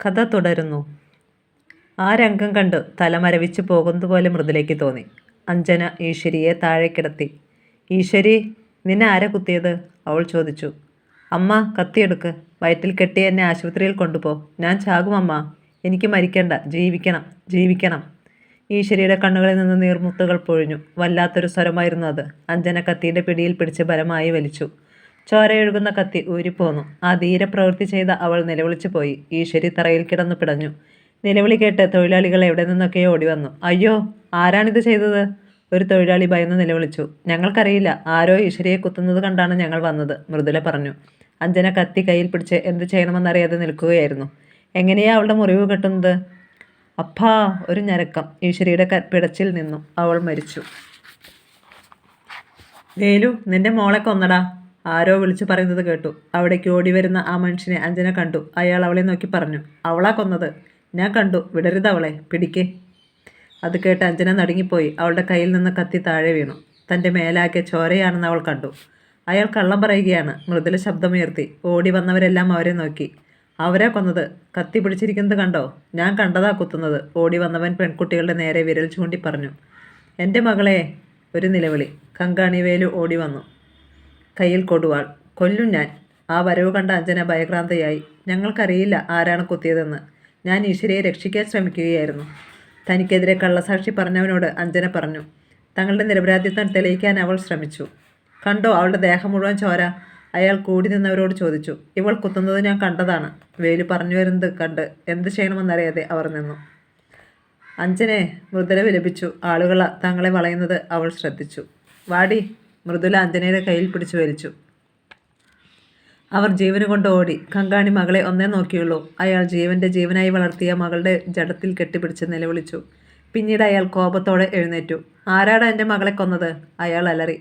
കഥ തുടരുന്നു. ആ രംഗം കണ്ടു തലമരവിച്ചു പോകുന്നതുപോലെ മൃദുലയ്ക്ക് തോന്നി. അഞ്ജന ഈശ്വരിയെ താഴെ കിടത്തി. ഈശ്വരി, നിന്നെ ആരാ കുത്തിയത്? അവൾ ചോദിച്ചു. അമ്മ, കത്തിയെടുക്ക്. വയറ്റിൽ കെട്ടി എന്നെ ആശുപത്രിയിൽ കൊണ്ടുപോ. ഞാൻ ചാകും അമ്മ. എനിക്ക് മരിക്കണ്ട, ജീവിക്കണം, ജീവിക്കണം. ഈശ്വരിയുടെ കണ്ണുകളിൽ നിന്ന് നീർമുത്തുകൾ പൊഴിഞ്ഞു. വല്ലാത്തൊരു സ്വരമായിരുന്നു അത്. അഞ്ജന കത്തിയുടെ പിടിയിൽ പിടിച്ച് ബലമായി വലിച്ചു. ചോരയൊഴുകുന്ന കത്തി ഊരിപ്പോന്നു. ആ ധീരപ്രവൃത്തി ചെയ്ത അവൾ നിലവിളിച്ചു പോയി. ഈശ്വരി തറയിൽ കിടന്നു പിടഞ്ഞു. നിലവിളി കേട്ട് തൊഴിലാളികൾ എവിടെ നിന്നൊക്കെയോ ഓടി വന്നു. അയ്യോ, ആരാണിത് ചെയ്തത്? ഒരു തൊഴിലാളി ഭയന്ന് നിലവിളിച്ചു. ഞങ്ങൾക്കറിയില്ല, ആരോ ഈശ്വരിയെ കുത്തുന്നത് കണ്ടാണ് ഞങ്ങൾ വന്നത്, മൃദുല പറഞ്ഞു. അഞ്ജന കത്തി കയ്യിൽ പിടിച്ച് എന്ത് ചെയ്യണമെന്നറിയാതെ നിൽക്കുകയായിരുന്നു. എങ്ങനെയാ അവളുടെ മുറിവ് കെട്ടുന്നത്? അപ്പാ, ഒരു ഞരക്കം. ഈശ്വരിയുടെ പിടച്ചിൽ നിന്നു. അവൾ മരിച്ചു. വേലു, നിന്റെ മോളെ കൊന്നടാ, ആരോ വിളിച്ചു പറയുന്നത് കേട്ടു. അവിടേക്ക് ഓടി വരുന്ന ആ മനുഷ്യനെ അഞ്ജന കണ്ടു. അയാൾ അവളെ നോക്കി പറഞ്ഞു. അവളാ കൊന്നത്. ഞാൻ കണ്ടു. വിടരുത് അവളെ, പിടിക്കേ. അത് കേട്ട് അഞ്ജന നടുങ്ങിപ്പോയി. അവളുടെ കയ്യിൽ നിന്ന് കത്തി താഴെ വീണു. തൻ്റെ മേലാക്കിയ ചോരയാണെന്ന് അവൾ കണ്ടു. അയാൾ കള്ളം പറയുകയാണ്. മൃദുല ശബ്ദമുയർത്തി. ഓടി വന്നവരെല്ലാം അവരെ നോക്കി. അവരെ കൊന്നത്. കത്തി പിടിച്ചിരിക്കുന്നത് കണ്ടോ? ഞാൻ കണ്ടതാ കുത്തുന്നത്. ഓടി വന്നവൻ പെൺകുട്ടികളുടെ നേരെ വിരൽ ചൂണ്ടി പറഞ്ഞു. എൻ്റെ മകളെ. ഒരു നിലവിളി. കങ്കാണി വേലു ഓടി വന്നു. കയ്യിൽ കൊടുവാൾ. കൊല്ലും ഞാൻ. ആ വരവ് കണ്ട അഞ്ജന ഭയഭ്രാന്തയായി. ഞങ്ങൾക്കറിയില്ല ആരാണ് കുത്തിയതെന്ന്. ഞാൻ ഈശ്വരിയെ രക്ഷിക്കാൻ ശ്രമിക്കുകയായിരുന്നു. തനിക്കെതിരെ കള്ളസാക്ഷി പറഞ്ഞവനോട് അഞ്ജന പറഞ്ഞു. തങ്ങളുടെ നിരപരാധിത്വം തെളിയിക്കാൻ അവൾ ശ്രമിച്ചു. കണ്ടോ അവളുടെ ദേഹം മുഴുവൻ ചോര? അയാൾ കൂടി നിന്നവരോട് ചോദിച്ചു. ഇവൾ കുത്തുന്നത് ഞാൻ കണ്ടതാണ്. വേലു പറഞ്ഞു വരുന്നത് കണ്ട് എന്ത് ചെയ്യണമെന്നറിയാതെ അവർ നിന്നു. അഞ്ജനെ, മൃദുല വിലപിച്ചു. ആളുകൾ തങ്ങളെ വളയുന്നത് അവൾ ശ്രദ്ധിച്ചു. വാടി. മൃദുല അഞ്ജനയുടെ കയ്യിൽ പിടിച്ചു വലിച്ചു. അവർ ജീവന് കൊണ്ട് ഓടി. കങ്കാണി മകളെ ഒന്നേ നോക്കിയുള്ളൂ. അയാൾ ജീവനായി വളർത്തിയ മകളുടെ ജഡത്തിൽ കെട്ടിപ്പിടിച്ച് നിലവിളിച്ചു. പിന്നീട് അയാൾ കോപത്തോടെ എഴുന്നേറ്റു. ആരാടാ എൻ്റെ മകളെ കൊന്നത്? അയാൾ അലറി.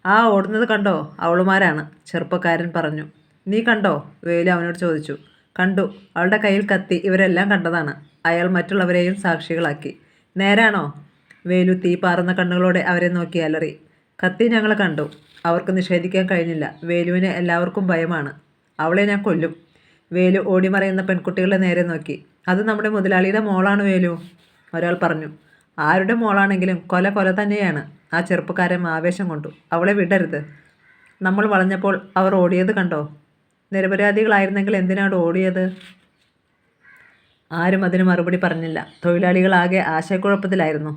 ആ ഓടുന്നത് കണ്ടോ? അവളുമാരാണ്, ചെറുപ്പക്കാരൻ പറഞ്ഞു. നീ കണ്ടോ? വേലു അവനോട് ചോദിച്ചു. കണ്ടു. അവളുടെ കയ്യിൽ കത്തി. ഇവരെല്ലാം കണ്ടതാണ്. അയാൾ മറ്റുള്ളവരെയും സാക്ഷികളാക്കി. നേരാണോ? വേലു തീ പാറുന്ന കണ്ണുകളോടെ അവരെ നോക്കി അലറി. കത്തി ഞങ്ങൾ കണ്ടു. അവർക്ക് നിഷേധിക്കാൻ കഴിഞ്ഞില്ല. വേലുവിനെ എല്ലാവർക്കും ഭയമാണ്. അവളെ ഞാൻ കൊല്ലും. വേലു ഓടിമറയുന്ന പെൺകുട്ടികളുടെ നേരെ നോക്കി. അത് നമ്മുടെ മുതലാളിയുടെ മോളാണ് വേലു, ഒരാൾ പറഞ്ഞു. ആരുടെ മോളാണെങ്കിലും കൊല തന്നെയാണ്. ആ ചെറുപ്പക്കാരൻ ആവേശം കൊണ്ടു. അവളെ വിടരുത്. നമ്മൾ വളഞ്ഞപ്പോൾ അവർ ഓടിയത് കണ്ടോ? നിരപരാധികളായിരുന്നെങ്കിൽ എന്തിനാണ് ഓടിയത്? ആരും അതിന് മറുപടി പറഞ്ഞില്ല. തൊഴിലാളികളാകെ ആശയക്കുഴപ്പത്തിലായിരുന്നു.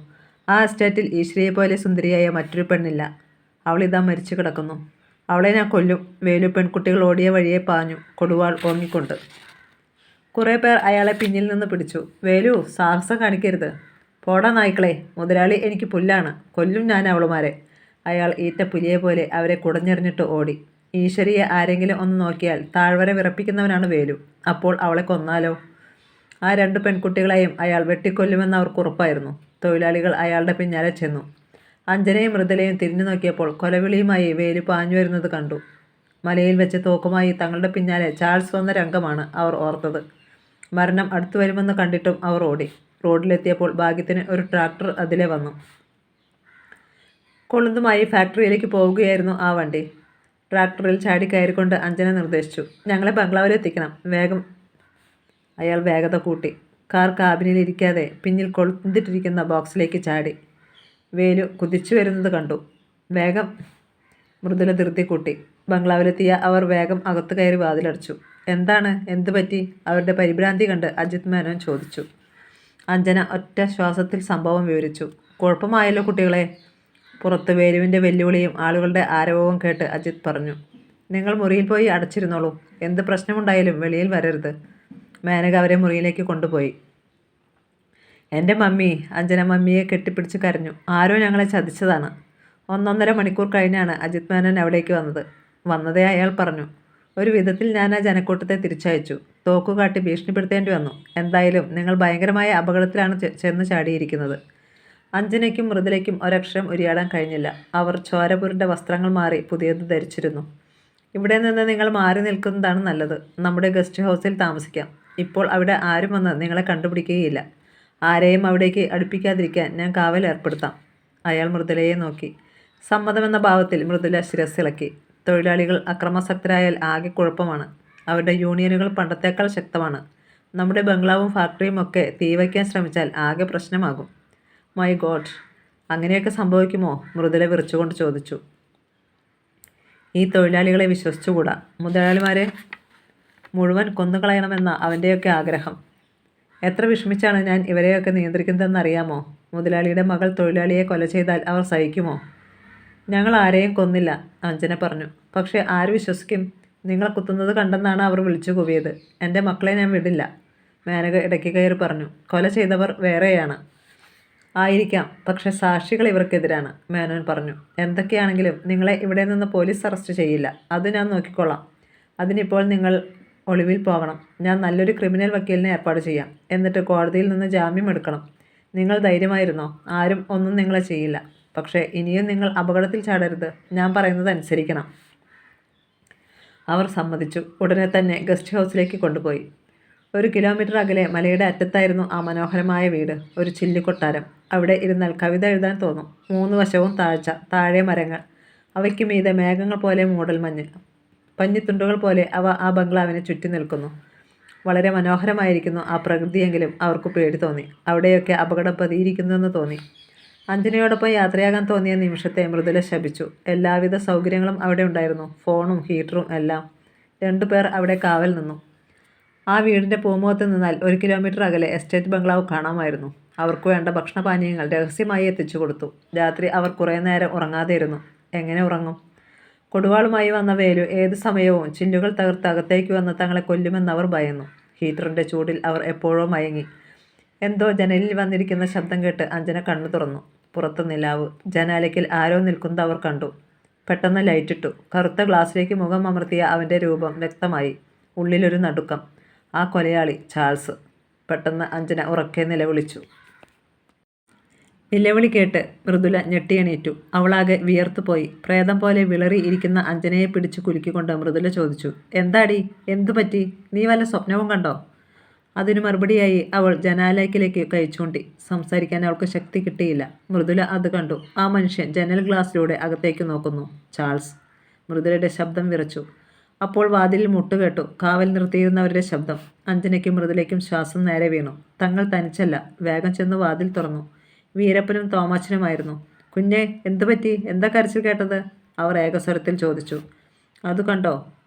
ആ എസ്റ്റേറ്റിൽ ഈശ്വരിയെ പോലെ സുന്ദരിയായ മറ്റൊരു പെണ്ണില്ല. അവളിതാ മരിച്ചു കിടക്കുന്നു. അവളെ ഞാൻ കൊല്ലും. വേലു പെൺകുട്ടികൾ ഓടിയ വഴിയെ പാഞ്ഞു, കൊടുവാൾ ഓങ്ങിക്കൊണ്ട്. കുറേ പേർ അയാളെ പിന്നിൽ നിന്ന് പിടിച്ചു. വേലു, സാഹസം കാണിക്കരുത്. പോടാ നായ്ക്കളെ. മുതലാളി എനിക്ക് പുല്ലാണ്. കൊല്ലും ഞാൻ അവളുമാരെ. അയാൾ ഈറ്റ പുലിയെ പോലെ അവരെ കുടഞ്ഞെറിഞ്ഞിട്ട് ഓടി. ഈശ്വരിയെ ആരെങ്കിലും ഒന്ന് നോക്കിയാൽ താഴ്വര വിറപ്പിക്കുന്നവനാണ് വേലു. അപ്പോൾ അവളെ കൊന്നാലോ? ആ 2 പെൺകുട്ടികളെയും അയാൾ വെട്ടിക്കൊല്ലുമെന്ന് അവർക്ക് ഉറപ്പായിരുന്നു. തൊഴിലാളികൾ അയാളുടെ പിന്നാലെ ചെന്നു. അഞ്ജനയും മൃദുലയും തിരിഞ്ഞു നോക്കിയപ്പോൾ കൊലവിളിയുമായി വേലു പാഞ്ഞു വരുന്നത് കണ്ടു. മലയിൽ വെച്ച് തോക്കുമായി തങ്ങളുടെ പിന്നാലെ ചാൾസ് വന്ന രംഗമാണ് അവർ ഓർത്തത്. മരണം അടുത്തു വരുമെന്ന് കണ്ടിട്ടും അവർ ഓടി. റോഡിലെത്തിയപ്പോൾ ഭാഗ്യത്തിന് ഒരു ട്രാക്ടർ അതിലെ വന്നു. കൊളുന്തുമായി ഫാക്ടറിയിലേക്ക് പോവുകയായിരുന്നു ആ വണ്ടി. ട്രാക്ടറിൽ ചാടിക്കയറിക്കൊണ്ട് അഞ്ജന നിർദ്ദേശിച്ചു. ഞങ്ങളെ ബംഗ്ലാവിലെത്തിക്കണം, വേഗം. അയാൾ വേഗത കൂട്ടി. കാർ കാബിനിലിരിക്കാതെ പിന്നിൽ കൊളുത്തിട്ടിരിക്കുന്ന ബോക്സിലേക്ക് ചാടി. വേലു കുതിച്ചു വരുന്നത് കണ്ടു. വേഗം. മൃദുല ധൃതി കൂട്ടി. ബംഗ്ലാവിലെത്തിയ അവർ വേഗം അകത്ത് കയറി വാതിലടച്ചു. എന്താണ്? എന്തു പറ്റി? അവരുടെ പരിഭ്രാന്തി കണ്ട് അജിത് മേനോൻ ചോദിച്ചു. അഞ്ജന ഒറ്റ ശ്വാസത്തിൽ സംഭവം വിവരിച്ചു. കുഴപ്പമായല്ലോ കുട്ടികളെ. പുറത്ത് വേലുവിൻ്റെ വെല്ലുവിളിയും ആളുകളുടെ ആരവവും കേട്ട് അജിത് പറഞ്ഞു. നിങ്ങൾ മുറിയിൽ പോയി അടച്ചിരുന്നോളൂ. എന്ത് പ്രശ്നമുണ്ടായാലും വെളിയിൽ വരരുത്. മേനക അവരെ മുറിയിലേക്ക് കൊണ്ടുപോയി. എൻ്റെ മമ്മി. അഞ്ജന മമ്മിയെ കെട്ടിപ്പിടിച്ച് കരഞ്ഞു. ആരോ ഞങ്ങളെ ചതിച്ചതാണ്. 1.5 മണിക്കൂർ കഴിഞ്ഞാണ് അജിത് മേനോൻ അവിടേക്ക് വന്നതേ അയാൾ പറഞ്ഞു. ഒരു വിധത്തിൽ ഞാൻ ആ ജനക്കൂട്ടത്തെ തിരിച്ചയച്ചു. തോക്കുകാട്ടി ഭീഷണിപ്പെടുത്തേണ്ടി വന്നു. എന്തായാലും നിങ്ങൾ ഭയങ്കരമായ അപകടത്തിലാണ് ചെന്ന് ചാടിയിരിക്കുന്നത്. അഞ്ജനയ്ക്കും മൃദുലയ്ക്കും ഒരക്ഷരം ഉരിയാടാൻ കഴിഞ്ഞില്ല. അവർ ചോരപുരണ്ട വസ്ത്രങ്ങൾ മാറി പുതിയത് ധരിച്ചിരുന്നു. ഇവിടെ നിന്ന് നിങ്ങൾ മാറി നിൽക്കുന്നതാണ് നല്ലത്. നമ്മുടെ ഗസ്റ്റ് ഹൗസിൽ താമസിക്കാം. ഇപ്പോൾ അവിടെ ആരും വന്ന് നിങ്ങളെ കണ്ടുപിടിക്കുകയില്ല. ആരെയും അവിടേക്ക് അടുപ്പിക്കാതിരിക്കാൻ ഞാൻ കാവൽ ഏർപ്പെടുത്താം. അയാൾ മൃദുലയെ നോക്കി. സമ്മതമെന്ന ഭാവത്തിൽ മൃദുല ശിരസ്സിളക്കി. തൊഴിലാളികൾ അക്രമാസക്തരായാൽ ആകെ കുഴപ്പമാണ്. അവരുടെ യൂണിയനുകൾ പണ്ടത്തേക്കാൾ ശക്തമാണ്. നമ്മുടെ ബംഗ്ലാവും ഫാക്ടറിയും ഒക്കെ തീ വയ്ക്കാൻ ശ്രമിച്ചാൽ ആകെ പ്രശ്നമാകും. മൈ ഗോഡ്, അങ്ങനെയൊക്കെ സംഭവിക്കുമോ? മൃദുല വിറച്ചുകൊണ്ട് ചോദിച്ചു. ഈ തൊഴിലാളികളെ വിശ്വസിച്ചുകൂടാ. മുതലാളിമാരെ മുഴുവൻ കൊന്നുകളയണമെന്ന അവൻ്റെയൊക്കെ ആഗ്രഹം. എത്ര വിഷമിച്ചാണ് ഞാൻ ഇവരെയൊക്കെ നിയന്ത്രിക്കുന്നതെന്നറിയാമോ? മുതലാളിയുടെ മകൾ തൊഴിലാളിയെ കൊല ചെയ്താൽ അവർ സഹിക്കുമോ? ഞങ്ങൾ ആരെയും കൊന്നില്ല, അഞ്ജന പറഞ്ഞു. പക്ഷേ ആര് വിശ്വസിക്കും? നിങ്ങളെ കുത്തുന്നത് കണ്ടെന്നാണ് അവർ വിളിച്ചു കൂവിയത്. എൻ്റെ മക്കളെ ഞാൻ വിടില്ല, മേനക ഇടയ്ക്ക് കയറി പറഞ്ഞു. കൊല ചെയ്തവർ വേറെയാണ്. ആയിരിക്കാം, പക്ഷെ സാക്ഷികൾ ഇവർക്കെതിരാണ്, മേനോൻ പറഞ്ഞു. എന്തൊക്കെയാണെങ്കിലും നിങ്ങളെ ഇവിടെ നിന്ന് പോലീസ് അറസ്റ്റ് ചെയ്യില്ല. അത് ഞാൻ നോക്കിക്കൊള്ളാം. അതിനിപ്പോൾ നിങ്ങൾ ഒളിവിൽ പോകണം. ഞാൻ നല്ലൊരു ക്രിമിനൽ വക്കീലിനെ ഏർപ്പാട് ചെയ്യാം. എന്നിട്ട് കോടതിയിൽ നിന്ന് ജാമ്യം എടുക്കണം. നിങ്ങൾ ധൈര്യമായിരുന്നോ? ആരും ഒന്നും നിങ്ങളെ ചെയ്യില്ല. പക്ഷേ ഇനിയും നിങ്ങൾ അപകടത്തിൽ ചാടരുത്. ഞാൻ പറയുന്നത് അനുസരിക്കണം. അവർ സമ്മതിച്ചു. ഉടനെ തന്നെ ഗസ്റ്റ് ഹൗസിലേക്ക് കൊണ്ടുപോയി. 1 കിലോമീറ്റർ അകലെ മലയുടെ അറ്റത്തായിരുന്നു ആ മനോഹരമായ വീട്. ഒരു ചില്ലിക്കൊട്ടാരം. അവിടെ ഇരുന്നാൽ കവിത എഴുതാൻ തോന്നും. 3 വശവും താഴ്ച, താഴെ മരങ്ങൾ, അവയ്ക്ക് മീതെ മേഘങ്ങൾ പോലെ മൂടൽമഞ്ഞ്. പഞ്ഞിത്തുണ്ടുകൾ പോലെ അവ ആ ബംഗ്ലാവിനെ ചുറ്റി നിൽക്കുന്നു. വളരെ മനോഹരമായിരിക്കുന്നു ആ പ്രകൃതിയെങ്കിലും അവർക്ക് പേടി തോന്നി. അവിടെയൊക്കെ അപകടം പതിയിരിക്കുന്നുവെന്ന് തോന്നി. അഞ്ജനയോടൊപ്പം യാത്രയാകാൻ തോന്നിയ നിമിഷത്തെ മൃദുല ശപിച്ചു. എല്ലാവിധ സൗകര്യങ്ങളും അവിടെ ഉണ്ടായിരുന്നു. ഫോണും ഹീറ്ററും എല്ലാം. 2 പേർ അവിടെ കാവൽ നിന്നു. ആ വീടിൻ്റെ പൂമുഖത്ത് നിന്നാൽ 1 കിലോമീറ്റർ അകലെ എസ്റ്റേറ്റ് ബംഗ്ലാവ് കാണാമായിരുന്നു. അവർക്ക് വേണ്ട ഭക്ഷണപാനീയങ്ങൾ രഹസ്യമായി എത്തിച്ചു കൊടുത്തു. രാത്രി അവർ കുറേ നേരം ഉറങ്ങാതെയിരുന്നു. എങ്ങനെ ഉറങ്ങും? കൊടുവാളുമായി വന്ന വേലു ഏത് സമയവും ചില്ലുകൾ തകർത്ത് അകത്തേക്ക് വന്ന് തങ്ങളെ കൊല്ലുമെന്നവർ ഭയന്നു. ഹീറ്ററിൻ്റെ ചൂടിൽ അവർ എപ്പോഴോ മയങ്ങി. എന്തോ ജനലിൽ വന്നിരിക്കുന്ന ശബ്ദം കേട്ട് അഞ്ജന കണ്ണു തുറന്നു. പുറത്ത് നിലാവ്. ജനാലയ്ക്കിൽ ആരോ നിൽക്കുന്നത് അവർ കണ്ടു. പെട്ടെന്ന് ലൈറ്റിട്ടു. കറുത്ത ഗ്ലാസ്സിലേക്ക് മുഖം അമർത്തിയ അവൻ്റെ രൂപം വ്യക്തമായി. ഉള്ളിലൊരു നടുക്കം. ആ കൊലയാളി ചാൾസ്. പെട്ടെന്ന് അഞ്ജന ഉറക്കെ നിലവിളിച്ചു. നിലവിളി കേട്ട് മൃദുല ഞെട്ടിയണീറ്റു. അവളാകെ വിയർത്തുപോയി. പ്രേതം പോലെ വിളറി ഇരിക്കുന്ന അഞ്ജനയെ പിടിച്ചു കുലുക്കിക്കൊണ്ട് മൃദുല ചോദിച്ചു. എന്താടി? എന്തു പറ്റി? നീ വല്ല സ്വപ്നവും കണ്ടോ? അതിനു മറുപടിയായി അവൾ ജനാലയ്ക്കിലേക്ക് കൈ ചൂണ്ടി. സംസാരിക്കാൻ അവൾക്ക് ശക്തി കിട്ടിയില്ല. മൃദുല അത് കണ്ടു. ആ മനുഷ്യൻ ജനൽ ഗ്ലാസ്സിലൂടെ അകത്തേക്ക് നോക്കുന്നു. ചാൾസ്. മൃദുലയുടെ ശബ്ദം വിറച്ചു. അപ്പോൾ വാതിലിൽ മുട്ടുകേട്ടു. കാവൽ നിർത്തിയിരുന്നവരുടെ ശബ്ദം. അഞ്ജനയ്ക്കും മൃദുലയ്ക്കും ശ്വാസം നേരെ വീണു. തങ്ങൾ തനിച്ചല്ല. വേഗം ചെന്ന് വാതിൽ തുറന്നു. വീരപ്പനും തോമാച്ചനുമായിരുന്നു. കുഞ്ഞെ, എന്തുപറ്റി? എന്താ കരച്ചിൽ കേട്ടത്? അവർ ഏകസ്വരത്തിൽ ചോദിച്ചു. അത് കണ്ടോ?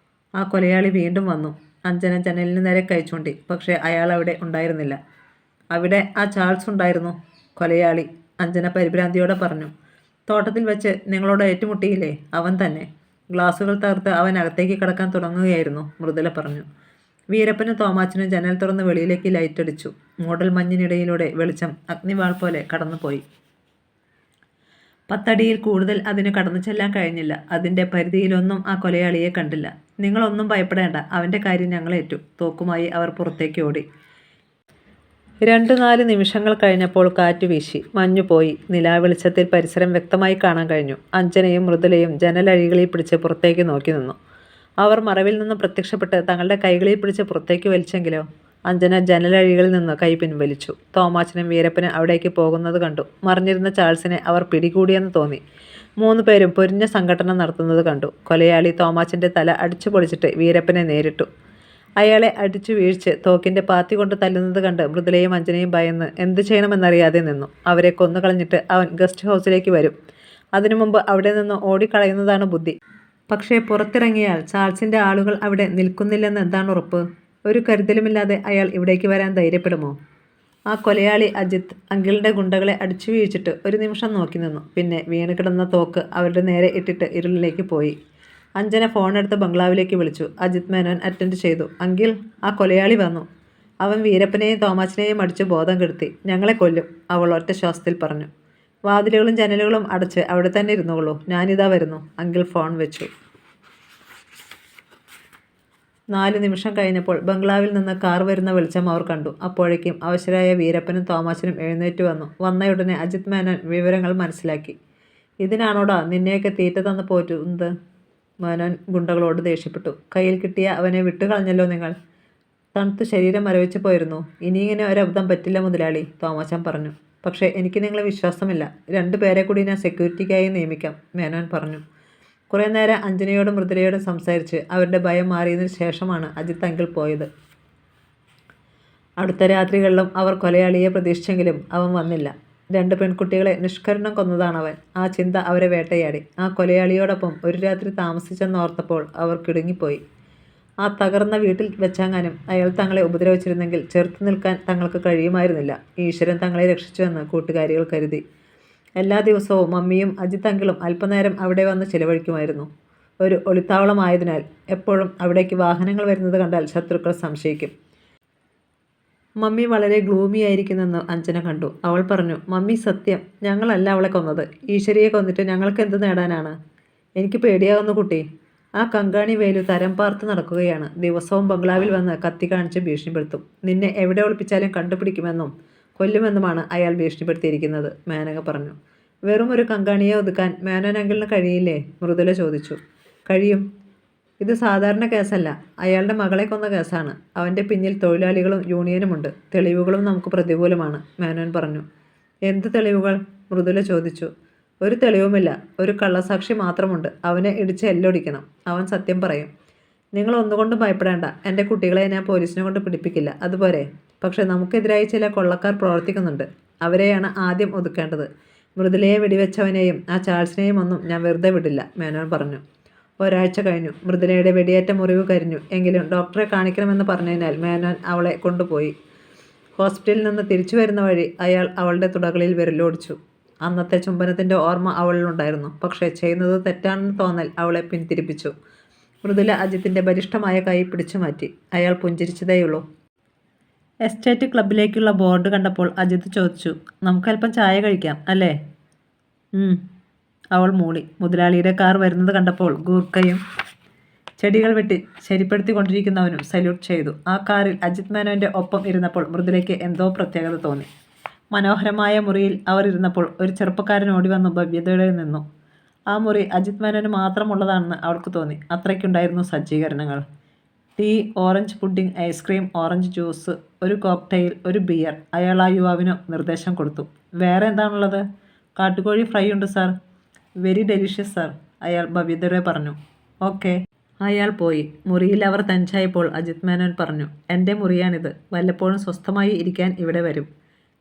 ആ കൊലയാളി വീണ്ടും വന്നു. അഞ്ജന ജനലിന് നേരെ കൈ ചൂണ്ടി. പക്ഷേ അയാൾ അവിടെ ഉണ്ടായിരുന്നില്ല. അവിടെ ആ ചാൾസ് ഉണ്ടായിരുന്നു. കൊലയാളി, അഞ്ജന പരിഭ്രാന്തിയോടെ പറഞ്ഞു. തോട്ടത്തിൽ വെച്ച് നിങ്ങളോട് ഏറ്റുമുട്ടിയില്ലേ? അവൻ തന്നെ. ഗ്ലാസുകൾ തകർത്ത് അവൻ അകത്തേക്ക് കടക്കാൻ തുടങ്ങുകയായിരുന്നു, മൃദുല പറഞ്ഞു. വീരപ്പനും തോമാച്ചനും ജനൽ തുറന്ന് വെളിയിലേക്ക് ലൈറ്റടിച്ചു. മൂടൽ മഞ്ഞിനിടയിലൂടെ വെളിച്ചം അഗ്നിവാൾ പോലെ കടന്നുപോയി. 10 അടിയിൽ കൂടുതൽ അതിന് കടന്നു ചെല്ലാൻ കഴിഞ്ഞില്ല. അതിൻ്റെ പരിധിയിലൊന്നും ആ കൊലയാളിയെ കണ്ടില്ല. നിങ്ങളൊന്നും ഭയപ്പെടേണ്ട, അവൻ്റെ കാര്യം ഞങ്ങളേറ്റു. തോക്കുമായി അവർ പുറത്തേക്ക് ഓടി. 2-4 നിമിഷങ്ങൾ കഴിഞ്ഞപ്പോൾ കാറ്റ് വീശി. മഞ്ഞുപോയി. നിലാവെളിച്ചത്തിൽ പരിസരം വ്യക്തമായി കാണാൻ കഴിഞ്ഞു. അഞ്ജനയും മൃദുലയും ജനലഴികളിൽ പിടിച്ച് പുറത്തേക്ക് നോക്കി നിന്നു. അവർ മറവിൽ നിന്ന് പ്രത്യക്ഷപ്പെട്ട് തങ്ങളുടെ കൈകളിൽ പിടിച്ച് പുറത്തേക്ക് വലിച്ചെങ്കിലോ? അഞ്ജന ജനലഴികളിൽ നിന്ന് കൈ പിൻവലിച്ചു. തോമാച്ചനും വീരപ്പനും അവിടേക്ക് പോകുന്നത് കണ്ടു. മറിഞ്ഞിരുന്ന ചാൾസിനെ അവർ പിടികൂടിയെന്ന് തോന്നി. 3 പേരും പൊരിഞ്ഞ സംഘടന നടത്തുന്നത് കണ്ടു. കൊലയാളി തോമാച്ചൻ്റെ തല അടിച്ചു പൊളിച്ചിട്ട് വീരപ്പനെ നേരിട്ടു. അയാളെ അടിച്ചു വീഴ്ച് തോക്കിൻ്റെ പാത്തി കൊണ്ട് തല്ലുന്നത് കണ്ട് മൃദുലയും അഞ്ജനയും ഭയന്ന് എന്ത് ചെയ്യണമെന്നറിയാതെ നിന്നു. അവരെ കൊന്നുകളഞ്ഞിട്ട് അവൻ ഗസ്റ്റ് ഹൗസിലേക്ക് വരും. അതിനു മുമ്പ് അവിടെ നിന്ന് ഓടിക്കളയുന്നതാണ് ബുദ്ധി. പക്ഷേ പുറത്തിറങ്ങിയാൽ ചാൾസിൻ്റെ ആളുകൾ അവിടെ നിൽക്കുന്നില്ലെന്ന് എന്താണ് ഉറപ്പ്? ഒരു കരുതലുമില്ലാതെ അയാൾ ഇവിടേക്ക് വരാൻ ധൈര്യപ്പെടുമോ? ആ കൊലയാളി അജിത്ത് അങ്കിളിൻ്റെ ഗുണ്ടകളെ അടിച്ചു വീഴ്ചിട്ട് 1 നിമിഷം നോക്കി നിന്നു. പിന്നെ വീണ് കിടന്ന തോക്ക് അവരുടെ നേരെ ഇട്ടിട്ട് ഇരുളിലേക്ക് പോയി. അഞ്ജന ഫോണെടുത്ത് ബംഗ്ലാവിലേക്ക് വിളിച്ചു. അജിത് മേനോൻ അറ്റൻഡ് ചെയ്തു. അങ്കിൾ, ആ കൊലയാളി വന്നു. അവൻ വീരപ്പനെയും തോമാച്ചനെയും അടിച്ച് ബോധം കെടുത്തി. ഞങ്ങളെ കൊല്ലും, അവൾ ഒറ്റ ശ്വാസത്തിൽ പറഞ്ഞു. വാതിലുകളും ജനലുകളും അടച്ച് അവിടെ തന്നെ ഇരുന്നുകൊള്ളൂ. ഞാനിതാ വരുന്നു. അങ്കിൾ ഫോൺ വെച്ചു. 4 നിമിഷം കഴിഞ്ഞപ്പോൾ ബംഗ്ലാവിൽ നിന്ന് കാർ വരുന്ന വെളിച്ചം അവർ കണ്ടു. അപ്പോഴേക്കും അവശരായ വീരപ്പനും തോമാച്ചനും എഴുന്നേറ്റ് വന്നു. വന്നയുടനെ അജിത് മേനോൻ വിവരങ്ങൾ മനസ്സിലാക്കി. ഇതിനാണോടാ നിന്നെയൊക്കെ തീറ്റ തന്ന് പോറ്റുന്നത്? മേനോൻ ഗുണ്ടകളോട് ദേഷ്യപ്പെട്ടു. കയ്യിൽ കിട്ടിയ അവനെ വിട്ടുകളഞ്ഞല്ലോ നിങ്ങൾ. തണുത്ത് ശരീരം മരവിച്ചു പോയിരുന്നു. ഇനിയിങ്ങനെ ഒരബദ്ധം പറ്റില്ല മുതലാളി, തോമാച്ചൻ പറഞ്ഞു. പക്ഷേ എനിക്ക് നിങ്ങളെ വിശ്വാസമില്ല. 2 പേരെ കൂടി ഞാൻ സെക്യൂരിറ്റിക്കായി നിയമിക്കാം, മേനോൻ പറഞ്ഞു. കുറേ നേരം അഞ്ജനയോടും മൃദുലയോടും സംസാരിച്ച് അവരുടെ ഭയം മാറിയതിനു ശേഷമാണ് അജിത്ത് അങ്കിൾ പോയത്. അടുത്ത രാത്രികളിലും അവർ കൊലയാളിയെ പ്രതീക്ഷിച്ചെങ്കിലും അവൻ വന്നില്ല. 2 പെൺകുട്ടികളെ നിഷ്കരുണം കൊന്നതാണവൻ. ആ ചിന്ത അവരെ വേട്ടയാടി. ആ കൊലയാളിയോടൊപ്പം ഒരു രാത്രി താമസിച്ചെന്നോർത്തപ്പോൾ അവർ കിടുങ്ങിപ്പോയി. ആ തകർന്ന വീട്ടിൽ വെച്ചെങ്ങാനും അയാൾ തങ്ങളെ ഉപദ്രവിച്ചിരുന്നെങ്കിൽ ചെറുത്തു നിൽക്കാൻ തങ്ങൾക്ക് കഴിയുമായിരുന്നില്ല. ഈശ്വരൻ തങ്ങളെ രക്ഷിച്ചുവെന്ന് കൂട്ടുകാരികൾ കരുതി. എല്ലാ ദിവസവും മമ്മിയും അജിത്ത് അങ്കിളും അല്പനേരം അവിടെ വന്ന് ചിലവഴിക്കുമായിരുന്നു. ഒരു ഒളിത്താവളമായതിനാൽ എപ്പോഴും അവിടേക്ക് വാഹനങ്ങൾ വരുന്നത് കണ്ടാൽ ശത്രുക്കൾ സംശയിക്കും. മമ്മി വളരെ ഗ്ലൂമി ആയിരിക്കുന്നെന്ന് അഞ്ജന കണ്ടു. അവൾ പറഞ്ഞു, മമ്മി സത്യം, ഞങ്ങളല്ല അവളെ കൊന്നത്. ഈശ്വരിയെ കൊന്നിട്ട് ഞങ്ങൾക്ക് എന്ത് നേടാനാണ്? എനിക്ക് പേടിയാവുന്നു കുട്ടി. ആ കങ്കാണി വേലു തരം പാർത്ത് നടക്കുകയാണ്. ദിവസവും ബംഗ്ലാവിൽ വന്ന് കത്തി കാണിച്ച് ഭീഷണിപ്പെടുത്തും. നിന്നെ എവിടെ ഒളിപ്പിച്ചാലും കണ്ടുപിടിക്കുമെന്നും കൊല്ലുമെന്നുമാണ് അയാൾ ഭീഷണിപ്പെടുത്തിയിരിക്കുന്നത്, മേനക പറഞ്ഞു. വെറും ഒരു കങ്കാണിയെ ഒതുക്കാൻ മേനോൻ അങ്കിളിന് കഴിയില്ലേ? മൃദുല ചോദിച്ചു. കഴിയും. ഇത് സാധാരണ കേസല്ല, അയാളുടെ മകളെ കൊന്ന കേസാണ്. അവൻ്റെ പിന്നിൽ തൊഴിലാളികളും യൂണിയനുമുണ്ട്. തെളിവുകളും നമുക്ക് പ്രതികൂലമാണ്, മേനോൻ പറഞ്ഞു. എന്ത് തെളിവുകൾ? മൃദുല ചോദിച്ചു. ഒരു തെളിവുമില്ല, ഒരു കള്ളസാക്ഷി മാത്രമുണ്ട്. അവനെ ഇടിച്ച് എല്ലൊടിക്കണം. അവൻ സത്യം പറയും. നിങ്ങൾ ഒന്നുകൊണ്ടും ഭയപ്പെടേണ്ട. എൻ്റെ കുട്ടികളെ ഞാൻ പോലീസിനെ കൊണ്ട് പിടിപ്പിക്കില്ല, അതുപോലെ. പക്ഷെ നമുക്കെതിരായി ചില കൊള്ളക്കാർ പ്രവർത്തിക്കുന്നുണ്ട്. അവരെയാണ് ആദ്യം ഒതുക്കേണ്ടത്. മൃദുലയെ വെടിവെച്ചവനെയും ആ ചാൾസിനെയും ഒന്നും ഞാൻ വെറുതെ വിടില്ല, മേനോൻ പറഞ്ഞു. ഒരാഴ്ച കഴിഞ്ഞു. മൃദുലയുടെ വെടിയേറ്റ മുറിവ് കരിഞ്ഞു. എങ്കിലും ഡോക്ടറെ കാണിക്കണമെന്ന് പറഞ്ഞതിനാൽ മേനോൻ അവളെ കൊണ്ടുപോയി. ഹോസ്പിറ്റലിൽ നിന്ന് തിരിച്ചു വരുന്ന വഴി അയാൾ അവളുടെ തുടകളിൽ വിരലോടിച്ചു. അന്നത്തെ ചുംബനത്തിൻ്റെ ഓർമ്മ അവളിലുണ്ടായിരുന്നു. പക്ഷേ ചെയ്യുന്നത് തെറ്റാണെന്ന് തോന്നൽ അവളെ പിന്തിരിപ്പിച്ചു. മൃദുല അജിത്തിൻ്റെ ബലിഷ്ഠമായ കൈ പിടിച്ചു മാറ്റി. അയാൾ പുഞ്ചിരിച്ചതേയുള്ളൂ. എസ്റ്റേറ്റ് ക്ലബിലേക്കുള്ള ബോർഡ് കണ്ടപ്പോൾ അജിത്ത് ചോദിച്ചു, നമുക്കല്പം ചായ കഴിക്കാം അല്ലേ? അവൾ മൂളി. മുതലാളിയുടെ കാർ വരുന്നത് കണ്ടപ്പോൾ ഗൂർക്കയും ചെടികൾ വെട്ടി ശരിപ്പെടുത്തിക്കൊണ്ടിരിക്കുന്നവനും സല്യൂട്ട് ചെയ്തു. ആ കാറിൽ അജിത് മേനോൻ്റെ ഒപ്പം ഇരുന്നപ്പോൾ മൃദുലയ്ക്ക് എന്തോ പ്രത്യേകത തോന്നി. മനോഹരമായ മുറിയിൽ അവർ ഇരുന്നപ്പോൾ ഒരു ചെറുപ്പക്കാരൻ ഓടി വന്നു ഭവ്യതയോടെ നിന്നു. ആ മുറി അജിത് മേനോന് മാത്രമുള്ളതാണെന്ന് അവൾക്ക് തോന്നി. അത്രയ്ക്കുണ്ടായിരുന്നു സജ്ജീകരണങ്ങൾ. Tea, orange pudding, ice cream, orange juice, ഒരു കോക്ടെയിൽ, ഒരു ബിയർ. അയാൾ ആ യുവാവിന് നിർദ്ദേശം കൊടുത്തു. വേറെ എന്താണുള്ളത്? കാട്ടുകോഴി ഫ്രൈ ഉണ്ട് സാർ. വെരി ഡെലിഷ്യസ് സാർ, അയാൾ ഭവ്യതയോടെ പറഞ്ഞു. ഓക്കെ. അയാൾ പോയി. മുറിയിൽ അവർ തനിച്ചായപ്പോൾ അജിത് മേനോൻ പറഞ്ഞു, എൻ്റെ മുറിയാണിത്. വല്ലപ്പോഴും സ്വസ്ഥമായി ഇരിക്കാൻ ഇവിടെ വരും.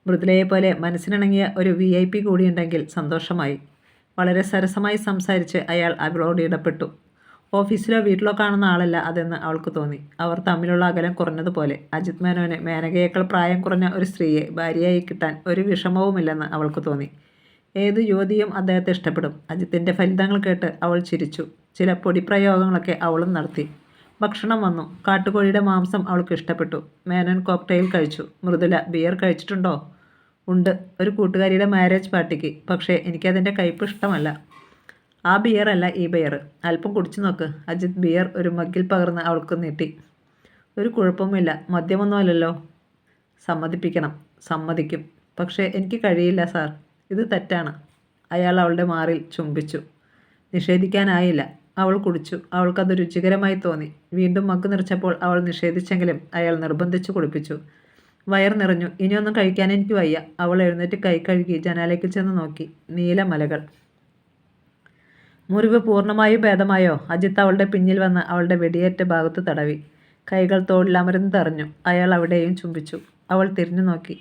മൃദുലയെപ്പോലെ മനസ്സിനിണങ്ങിയ ഒരു VIP കൂടിയുണ്ടെങ്കിൽ സന്തോഷമായി. വളരെ സരസമായി സംസാരിച്ച് അയാൾ അവളോട് ഇടപെട്ടു. ഓഫീസിലോ വീട്ടിലോ കാണുന്ന ആളല്ല അതെന്ന് അവൾക്ക് തോന്നി. അവർ തമ്മിലുള്ള അകലം കുറഞ്ഞതുപോലെ. അജിത് മേനോന് മേനകയേക്കാൾ പ്രായം കുറഞ്ഞ ഒരു സ്ത്രീയെ ഭാര്യയായി കിട്ടാൻ ഒരു വിഷമവുമില്ലെന്ന് അവൾക്ക് തോന്നി. ഏത് യുവതിയും അദ്ദേഹത്തെ ഇഷ്ടപ്പെടും. അജിത്തിൻ്റെ ഫലിതങ്ങൾ കേട്ട് അവൾ ചിരിച്ചു. ചില പൊടിപ്രയോഗങ്ങളൊക്കെ അവളും നടത്തി. ഭക്ഷണം വന്നു. കാട്ടുകോഴിയുടെ മാംസം അവൾക്ക് ഇഷ്ടപ്പെട്ടു. മേനോൻ കോക്ടെയിൽ കഴിച്ചു. മൃദുല ബിയർ കഴിച്ചിട്ടുണ്ടോ? ഉണ്ട്, ഒരു കൂട്ടുകാരിയുടെ മാരേജ് പാർട്ടിക്ക്. പക്ഷേ എനിക്കതിൻ്റെ കയ്പ് ഇഷ്ടമല്ല. ആ ബിയർ അല്ല ഈ ബിയർ. അല്പം കുടിച്ചു നോക്ക്. അജിത് ബിയർ ഒരു മഗ്ഗിൽ പകർന്ന് അവൾക്ക് നീട്ടി. ഒരു കുഴപ്പവുമില്ല, മദ്യമൊന്നുമല്ലല്ലോ. സമ്മതിപ്പിക്കണം. സമ്മതിക്കും. പക്ഷേ എനിക്ക് കഴിയില്ല സാർ, ഇത് തെറ്റാണ്. അയാൾ അവളുടെ മാറിൽ ചുംബിച്ചു. നിഷേധിക്കാനായില്ല. അവൾ കുടിച്ചു. അവൾക്കത് രുചികരമായി തോന്നി. വീണ്ടും മഗ് നിറച്ചപ്പോൾ അവൾ നിഷേധിച്ചെങ്കിലും അയാൾ നിർബന്ധിച്ചു കുടിപ്പിച്ചു. വയർ നിറഞ്ഞു. ഇനിയൊന്നും കഴിക്കാൻ എനിക്ക് വയ്യ. അവൾ എഴുന്നേറ്റ് കൈ കഴുകി ജനാലയ്ക്ക് ചെന്ന് നോക്കി. നീലമലകൾ. മുറിവ് പൂർണ്ണമായും ഭേദമായോ? അജിത്ത് അവളുടെ പിന്നിൽ വന്ന് അവളുടെ വെടിയേറ്റ ഭാഗത്ത് തടവി. കൈകൾ തോളിലമർന്ന് തെറിഞ്ഞു. അയാൾ അവിടെയും ചുംബിച്ചു. അവൾ തിരിഞ്ഞു നോക്കി.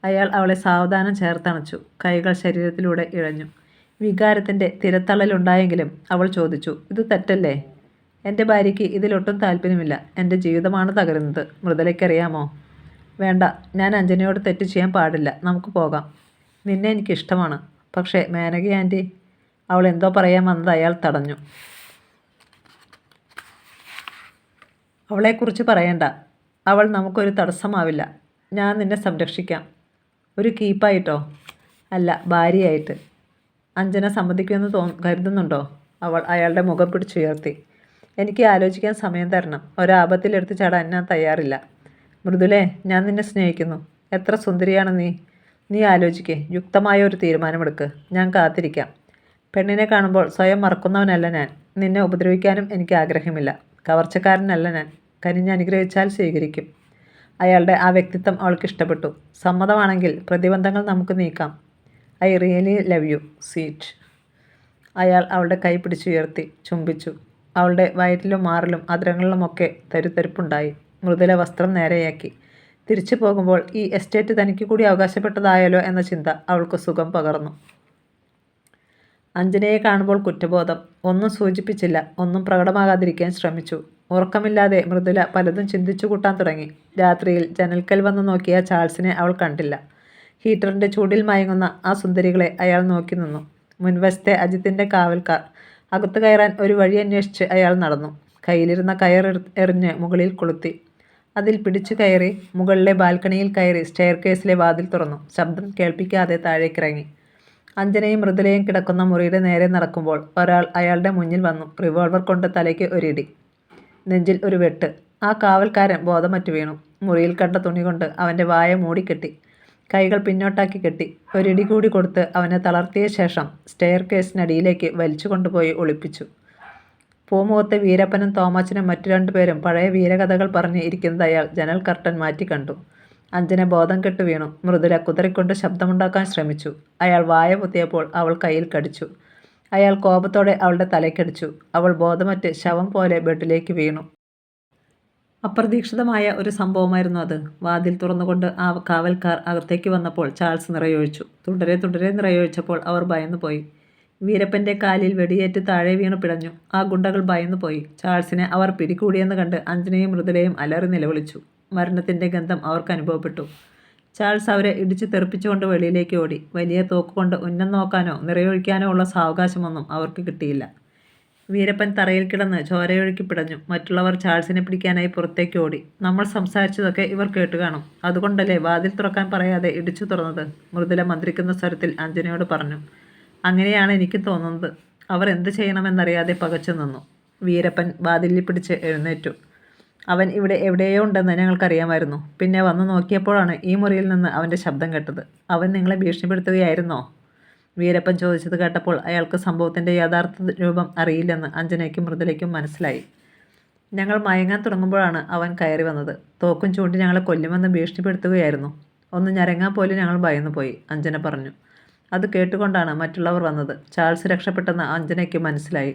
അയാൾ അവളെ സാവധാനം ചേർത്തണച്ചു. കൈകൾ ശരീരത്തിലൂടെ ഇഴഞ്ഞു. വികാരത്തിൻ്റെ തിരത്തള്ളലുണ്ടായെങ്കിലും അവൾ ചോദിച്ചു, ഇത് തെറ്റല്ലേ? എൻ്റെ ഭാര്യയ്ക്ക് ഇതിലൊട്ടും താല്പര്യമില്ല. എൻ്റെ ജീവിതമാണ് തകരുന്നത്. മൃദുലയ്ക്കറിയാമോ? വേണ്ട, ഞാൻ അഞ്ജനയോട് തെറ്റ് ചെയ്യാൻ പാടില്ല. നമുക്ക് പോകാം. നിന്നെ എനിക്കിഷ്ടമാണ്. പക്ഷേ മേനക ആൻറ്റി. അവൾ എന്തോ പറയാൻ വന്നത് അയാൾ തടഞ്ഞു. അവളെക്കുറിച്ച് പറയണ്ട. അവൾ നമുക്കൊരു തടസ്സമാവില്ല. ഞാൻ നിന്നെ സംരക്ഷിക്കാം. ഒരു കീപ്പായിട്ടോ? അല്ല, ഭാര്യയായിട്ട്. അഞ്ജന സമ്മതിക്കുമെന്ന് കരുതുന്നുണ്ടോ? അവൾ അയാളുടെ മുഖം പിടിച്ചുയർത്തി. എനിക്ക് ആലോചിക്കാൻ സമയം തരണം. ഒരാപത്തിലെടുത്ത് ചാടാൻ ഞാൻ തയ്യാറില്ല. മൃദുലേ, ഞാൻ നിന്നെ സ്നേഹിക്കുന്നു. എത്ര സുന്ദരിയാണ് നീ. നീ ആലോചിക്കേ. യുക്തമായ ഒരു തീരുമാനമെടുക്ക്. ഞാൻ കാത്തിരിക്കാം. പെണ്ണിനെ കാണുമ്പോൾ സ്വയം മറക്കുന്നവനല്ല ഞാൻ. നിന്നെ ഉപദ്രവിക്കാനും എനിക്ക് ആഗ്രഹമില്ല. കവർച്ചക്കാരനല്ല ഞാൻ. കനിഞ്ഞ് അനുഗ്രഹിച്ചാൽ സ്വീകരിക്കും. അയാളുടെ ആ വ്യക്തിത്വം അവൾക്ക് ഇഷ്ടപ്പെട്ടു. സമ്മതമാണെങ്കിൽ പ്രതിബന്ധങ്ങൾ നമുക്ക് നീക്കാം. I really love you sweet. അയാൾ അവളുടെ കൈ പിടിച്ചുയർത്തി ചുംബിച്ചു. അവളുടെ വയറ്റിലും മാറിലും അധരങ്ങളിലുമൊക്കെ തരുത്തരിപ്പുണ്ടായി. മൃദുല വസ്ത്രം നേരെയാക്കി. തിരിച്ചു പോകുമ്പോൾ ഈ എസ്റ്റേറ്റ് തനിക്ക് കൂടി അവകാശപ്പെട്ടതായാലോ എന്ന ചിന്ത അവൾക്ക് സുഖം പകർന്നു. അഞ്ജനയെ കാണുമ്പോൾ കുറ്റബോധം. ഒന്നും സൂചിപ്പിച്ചില്ല, ഒന്നും പ്രകടമാകാതിരിക്കാൻ ശ്രമിച്ചു. ഉറക്കമില്ലാതെ മൃദുല പലതും ചിന്തിച്ചു കൂട്ടാൻ തുടങ്ങി. രാത്രിയിൽ ജനൽക്കൽ വന്ന് നോക്കിയ ചാൾസിനെ അവൾ കണ്ടില്ല. ഹീറ്ററിൻ്റെ ചൂടിൽ മയങ്ങുന്ന ആ സുന്ദരികളെ അയാൾ നോക്കി നിന്നു. മുൻവശത്തെ അജിത്തിൻ്റെ കാവൽക്കാർ. അകത്തു കയറാൻ ഒരു വഴി അന്വേഷിച്ച് അയാൾ നടന്നു. കയ്യിലിരുന്ന കയർ എറിഞ്ഞ് മുകളിൽ കൊളുത്തി. അതിൽ പിടിച്ചു കയറി മുകളിലെ ബാൽക്കണിയിൽ കയറി സ്റ്റെയർ കേസിലെ വാതിൽ തുറന്നു. ശബ്ദം കേൾപ്പിക്കാതെ താഴേക്കിറങ്ങി. അഞ്ജനയും മൃദുലയും കിടക്കുന്ന മുറിയുടെ നേരെ നടക്കുമ്പോൾ ഒരാൾ അയാളുടെ മുന്നിൽ വന്നു. റിവോൾവർ കൊണ്ട് തലയ്ക്ക് ഒരിടി, നെഞ്ചിൽ ഒരു വെട്ട്. ആ കാവൽക്കാരൻ ബോധമറ്റു വീണു. മുറിയിൽ കണ്ട തുണി കൊണ്ട് അവൻ്റെ വായ മൂടിക്കെട്ടി. കൈകൾ പിന്നോട്ടാക്കി കെട്ടി. ഒരിടി കൂടി കൊടുത്ത് അവനെ തളർത്തിയ ശേഷം സ്റ്റെയർ കേസിനടിയിലേക്ക് വലിച്ചു കൊണ്ടുപോയി ഒളിപ്പിച്ചു. പൂമുഖത്തെ വീരപ്പനും തോമാച്ചനും മറ്റു രണ്ടുപേരും പഴയ വീരകഥകൾ പറഞ്ഞ് ഇരിക്കുന്നത് അയാൾ ജനൽ കർട്ടൻ മാറ്റി കണ്ടു. അഞ്ജന ബോധം കെട്ടു വീണു. മൃദുല കുതറിക്കൊണ്ട് ശബ്ദമുണ്ടാക്കാൻ ശ്രമിച്ചു. അയാൾ വായ പൊത്തിയപ്പോൾ അവൾ കയ്യിൽ കടിച്ചു. അയാൾ കോപത്തോടെ അവളുടെ തലയ്ക്കടിച്ചു. അവൾ ബോധമറ്റ് ശവം പോലെ ബെഡിലേക്ക് വീണു. അപ്രതീക്ഷിതമായ ഒരു സംഭവമായിരുന്നു അത്. വാതിൽ തുറന്നുകൊണ്ട് ആ കാവൽക്കാർ അകത്തേക്ക് വന്നപ്പോൾ ചാൾസ് നിറയൊഴിച്ചു. തുടരെ തുടരെ നിറയൊഴിച്ചപ്പോൾ അവർ ഭയന്നുപോയി. വീരപ്പൻ്റെ കാലിൽ വെടിയേറ്റ് താഴെ വീണു പിടഞ്ഞു. ആ ഗുണ്ടകൾ ഭയന്നുപോയി. ചാൾസിനെ അവർ പിടികൂടിയെന്ന് കണ്ട് അഞ്ജനയും മൃദുലയും അലറി നിലവിളിച്ചു. മരണത്തിൻ്റെ ഗന്ധം അവർക്ക് അനുഭവപ്പെട്ടു. ചാൾസ് അവരെ ഇടിച്ചു തെറിപ്പിച്ചുകൊണ്ട് വെളിയിലേക്ക് ഓടി. വലിയ തോക്കുകൊണ്ട് ഉന്നം നോക്കാനോ നിറയൊഴിക്കാനോ ഉള്ള സാവകാശമൊന്നും അവർക്ക് കിട്ടിയില്ല. വീരപ്പൻ തറയിൽ കിടന്ന് ചോരയൊഴുക്കി പിടഞ്ഞു. മറ്റുള്ളവർ ചാൾസിനെ പിടിക്കാനായി പുറത്തേക്ക് ഓടി. നമ്മൾ സംസാരിച്ചതൊക്കെ ഇവർ കേട്ടുകാണും. അതുകൊണ്ടല്ലേ വാതിൽ തുറക്കാൻ പറയാതെ ഇടിച്ചു തുറന്നത്, മൃദുല മന്ത്രിക്കുന്ന സ്വരത്തിൽ അഞ്ജനയോട് പറഞ്ഞു. അങ്ങനെയാണ് എനിക്ക് തോന്നുന്നത്. അവർ എന്ത് ചെയ്യണമെന്നറിയാതെ പകച്ചു നിന്നു. വീരപ്പൻ വാതിലിൽ പിടിച്ച് എഴുന്നേറ്റു. അവൻ ഇവിടെ എവിടെയോ ഉണ്ടെന്ന് ഞങ്ങൾക്കറിയാമായിരുന്നു. പിന്നെ വന്നു നോക്കിയപ്പോഴാണ് ഈ മുറിയിൽ നിന്ന് അവൻ്റെ ശബ്ദം കേട്ടത്. അവൻ നിങ്ങളെ ഭീഷണിപ്പെടുത്തുകയായിരുന്നോ? വീരപ്പൻ ചോദിച്ചത് കേട്ടപ്പോൾ അയാൾക്ക് സംഭവത്തിൻ്റെ യഥാർത്ഥ രൂപം അറിയില്ലെന്ന് അഞ്ജനയ്ക്കും മൃദുലയ്ക്കും മനസ്സിലായി. ഞങ്ങൾ മയങ്ങാൻ തുടങ്ങുമ്പോഴാണ് അവൻ കയറി വന്നത്. തോക്കും ചൂണ്ടി ഞങ്ങളെ കൊല്ലുമെന്ന് ഭീഷണിപ്പെടുത്തുകയായിരുന്നു. ഒന്ന് ഞരങ്ങാൻ പോലും ഞങ്ങൾ ഭയന്നുപോയി, അഞ്ജന പറഞ്ഞു. അത് കേട്ടുകൊണ്ടാണ് മറ്റുള്ളവർ വന്നത്. ചാൾസ് രക്ഷപ്പെട്ടെന്ന് അഞ്ജനയ്ക്ക് മനസ്സിലായി.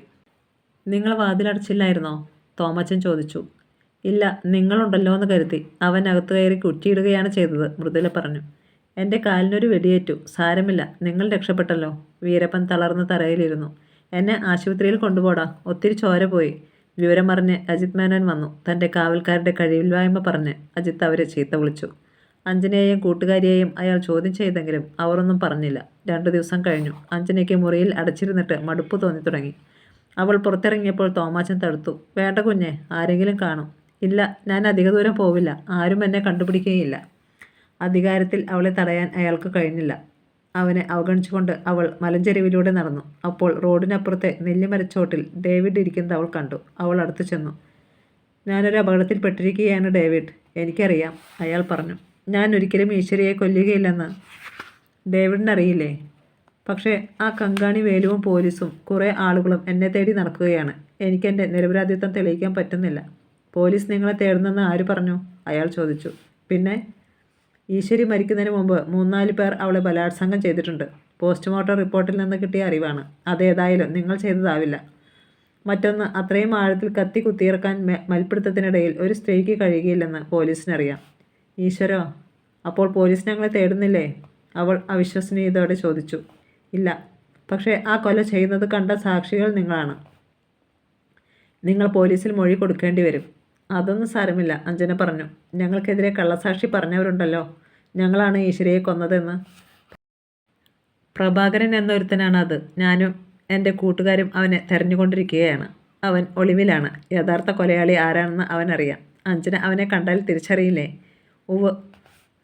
നിങ്ങൾ വാതിലടച്ചില്ലായിരുന്നോ? തോമച്ചൻ ചോദിച്ചു. ഇല്ല, നിങ്ങളുണ്ടല്ലോ എന്ന് കരുതി. അവൻ അകത്ത് കയറി കുറ്റിയിടുകയാണ് ചെയ്തത്, മൃദുല പറഞ്ഞു. എൻ്റെ കാലിനൊരു വെടിയേറ്റു. സാരമില്ല, നിങ്ങൾ രക്ഷപ്പെട്ടല്ലോ. വീരപ്പൻ തളർന്ന് തറയിലിരുന്നു. എന്നെ ആശുപത്രിയിൽ കൊണ്ടുപോടാ, ഒത്തിരി ചോര പോയി. വിവരം പറഞ്ഞ് അജിത് മേനോൻ വന്നു. തൻ്റെ കാവൽക്കാരുടെ കഴിവില്ലായ്മ പറഞ്ഞ് അജിത്ത് അവരെ ചീത്ത വിളിച്ചു. അഞ്ജനയെയും കൂട്ടുകാരിയെയും അയാൾ ചോദ്യം ചെയ്തെങ്കിലും അവർ ഒന്നും പറഞ്ഞില്ല. 2 ദിവസം കഴിഞ്ഞു. അഞ്ജനയ്ക്ക് മുറിയിൽ അടച്ചിരുന്നിട്ട് മടുപ്പ് തോന്നി തുടങ്ങി. അവൾ പുറത്തിറങ്ങിയപ്പോൾ തോമാച്ചൻ തടുത്തു. വേണ്ട കുഞ്ഞെ, ആരെങ്കിലും കാണും. ഇല്ല, ഞാൻ അധിക ദൂരം പോവില്ല. ആരും എന്നെ കണ്ടുപിടിക്കുകയില്ല. അധികാരത്തിൽ അവളെ തടയാൻ അയാൾക്ക് കഴിഞ്ഞില്ല. അവനെ അവഗണിച്ചുകൊണ്ട് അവൾ മലഞ്ചെരുവിലൂടെ നടന്നു. അപ്പോൾ റോഡിനപ്പുറത്തെ നെല്ലിമരച്ചോട്ടിൽ ഡേവിഡ് ഇരിക്കുന്നത് അവൾ കണ്ടു. അവൾ അടുത്തു ചെന്നു. ഞാനൊരു അപകടത്തിൽ പെട്ടിരിക്കുകയാണ് ഡേവിഡ്. എനിക്കറിയാം, അയാൾ പറഞ്ഞു. ഞാൻ ഒരിക്കലും ഈശ്വരിയെ കൊല്ലുകയില്ലെന്ന് ഡേവിഡിനറിയില്ലേ? പക്ഷേ ആ കങ്കാണി വേലുവും പോലീസും കുറേ ആളുകളും എന്നെ തേടി നടക്കുകയാണ്. എനിക്കെൻ്റെ നിരപരാധിത്വം തെളിയിക്കാൻ പറ്റുന്നില്ല. പോലീസ് നിങ്ങളെ തേടുന്നെന്ന് ആര് പറഞ്ഞു? അയാൾ ചോദിച്ചു. പിന്നെ ഈശ്വരി മരിക്കുന്നതിന് മുമ്പ് 3-4 പേർ അവളെ ബലാത്സംഗം ചെയ്തിട്ടുണ്ട്. പോസ്റ്റ്മോർട്ടം റിപ്പോർട്ടിൽ നിന്ന് കിട്ടിയ അറിവാണ്. അതേതായാലും നിങ്ങൾ ചെയ്തതാവില്ല. മറ്റൊന്ന്, അത്രയും ആഴത്തിൽ കത്തി കുത്തിയിറക്കാൻ മൽപ്പിടുത്തത്തിനിടയിൽ ഒരു സ്ത്രീക്ക് കഴിയുകയില്ലെന്ന് പോലീസിനറിയാം. ഈശ്വരോ, അപ്പോൾ പോലീസ് ഞങ്ങളെ തേടുന്നില്ലേ? അവൾ അവിശ്വസനീയതയോടെ ചോദിച്ചു. ഇല്ല, പക്ഷേ ആ കൊല ചെയ്യുന്നത് കണ്ട സാക്ഷികൾ നിങ്ങളാണ്. നിങ്ങൾ പോലീസിൽ മൊഴി കൊടുക്കേണ്ടി വരും. അതൊന്നും സാരമില്ല, അഞ്ജന പറഞ്ഞു. ഞങ്ങൾക്കെതിരെ കള്ളസാക്ഷി പറഞ്ഞവരുണ്ടല്ലോ. ഞങ്ങളാണ് ഈശ്വരിയെ കൊന്നതെന്ന്. പ്രഭാകരൻ എന്നൊരുത്തനാണ് അത്. ഞാനും എൻ്റെ കൂട്ടുകാരും അവനെ തെരഞ്ഞുകൊണ്ടിരിക്കുകയാണ്. അവൻ ഒളിവിലാണ്. യഥാർത്ഥ കൊലയാളി ആരാണെന്ന് അവനറിയാം. അഞ്ജന അവനെ കണ്ടാൽ തിരിച്ചറിയില്ലേ? ഉവ്,